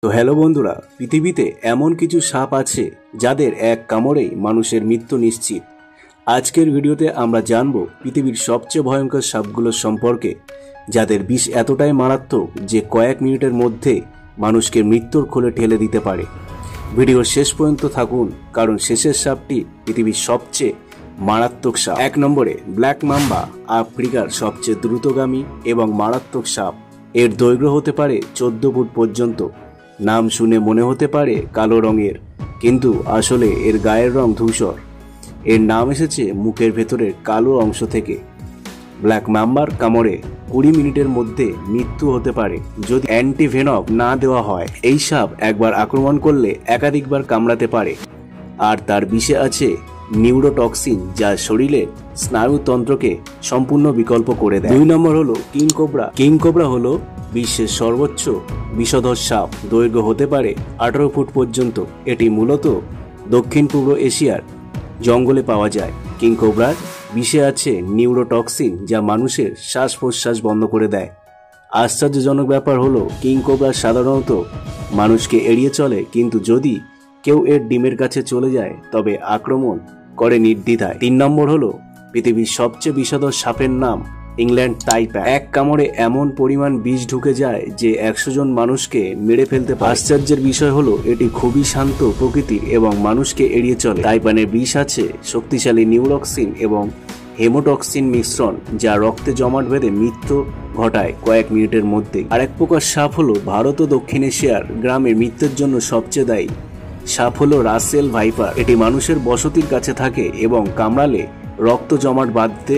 তো হ্যালো বন্ধুরা, পৃথিবীতে এমন কিছু সাপ আছে যাদের এক কামড়েই মানুষের মৃত্যু নিশ্চিত। আজকের ভিডিওতে আমরা জানব পৃথিবীর সবচেয়ে ভয়ঙ্কর সাপগুলোর সম্পর্কে, যাদের বিষ এতটাই মারাত্মক যে কয়েক মিনিটের মধ্যে মানুষকে মৃত্যুর কোলে ঠেলে দিতে পারে। ভিডিওর শেষ পর্যন্ত থাকুন, কারণ শেষের সাপটি পৃথিবীর সবচেয়ে মারাত্মক সাপ। 1 নম্বরে ব্ল্যাক মাম্বা, আফ্রিকার সবচেয়ে দ্রুতগামী এবং মারাত্মক সাপ। এর দৈর্ঘ্য হতে পারে 14 ফুট পর্যন্ত। নাম শুনে মনে হতে পারে কালো রঙের, কিন্তু আসলে এর গায়ের রং ধূসর। এর নাম এসেছে মুখের ভেতরের কালো অংশ থেকে। ব্ল্যাক মাম্বার কামড়ে 20 মিনিটের মধ্যে মৃত্যু হতে পারে যদি অ্যান্টিভেনম না দেওয়া হয়। এই সাপ একবার আক্রমণ করলে একাধিকবার কামড়াতে পারে, আর তার বিষে আছে নিউরোটক্সিন, যা শরীরের স্নায়ুতন্ত্রকে সম্পূর্ণ বিকল্প করে দেয়। 2 নম্বর হলো কিং কোবরা। কিং কোবরা হলো বিশ্বের সর্বোচ্চ বিষধর সাপ। দৈর্ঘ্য হতে পারে 18 ফুট পর্যন্ত। এটি মূলত দক্ষিণ পূর্ব এশিয়ার জঙ্গলে পাওয়া যায়। কিং কোবরার বিষে আছে নিউরোটক্সিন, যা মানুষের শ্বাস প্রশ্বাস বন্ধ করে দেয়। আশ্চর্যজনক ব্যাপার হলো কিং কোবরা সাধারণত মানুষকে এড়িয়ে চলে, কিন্তু যদি কেউ এর ডিমের কাছে চলে যায় তবে আক্রমণ করে নির্দ্বিধায়। 3 নম্বর হলো পৃথিবীর সবচেয়ে বিষধর সাপের নাম ইংল্যান্ড টাইপ্যান। এক কামড়ে এমন পরিমাণ বিষ ঢুকে যায় যে 100 জন মানুষকে মেরে ফেলতে পারে। আশ্চর্যের বিষয় হলো এটি খুবই শান্ত প্রকৃতির এবং মানুষকে এড়িয়ে চলে। টাইপ্যানের বিষ আছে শক্তিশালী নিউরোটক্সিন এবং হেমোটক্সিন মিশ্রণ, যা রক্তে জমাট বেঁধে মৃত্যু ঘটায় কয়েক মিনিটের মধ্যে। আরেক প্রকার সাপ হলো ভারত ও দক্ষিণ এশিয়ার গ্রামের মৃত্যুর জন্য সবচেয়ে দায়ী। সাপ হলো রাসেল ভাইপার। এটি মানুষের বসতির কাছে থাকে এবং কামড়ালে রক্ত জমাট বাঁধতে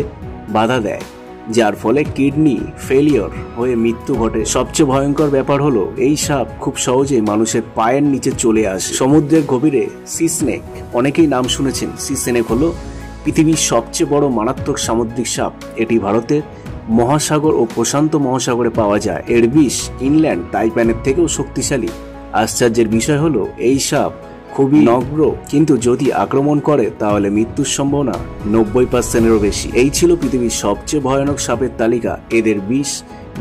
বাধা দেয়, যার ফলে কিডনি ফেলিওর হয়ে মৃত্যু ঘটে। সবচেয়ে ভয়ঙ্কর ব্যাপার হলো এই সাপ খুব সহজেই মানুষের পায়ের নিচে চলে আসে। সমুদ্রের গভীরে সি স্নেক, অনেকেই নাম শুনেছেন। সি স্নেক হলো পৃথিবীর সবচেয়ে বড় মারাত্মক সামুদ্রিক সাপ। এটি ভারতের মহাসাগর ও প্রশান্ত মহাসাগরে পাওয়া যায়। এর বিষ ইংল্যান্ড টাইপ্যানের থেকেও শক্তিশালী। আশ্চর্যের বিষয় হলো এই সাপ খুবই নগ্ন, কিন্তু যদি আক্রমণ করে তাহলে মৃত্যুর সম্ভাবনা 90%-এরও বেশি। এই ছিল পৃথিবীর সবচেয়ে ভয়ানক সাপের তালিকা। এদের বিষ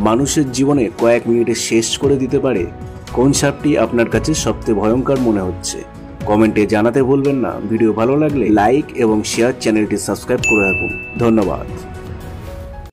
মানুষের জীবনে কয়েক মিনিটে শেষ করে দিতে পারে। কোন সাপটি আপনার কাছে সবচেয়ে ভয়ঙ্কর মনে হচ্ছে কমেন্টে জানাতে ভুলবেন না। ভিডিও ভালো লাগলে লাইক এবং শেয়ার, চ্যানেলটি সাবস্ক্রাইব করে রাখুন। ধন্যবাদ।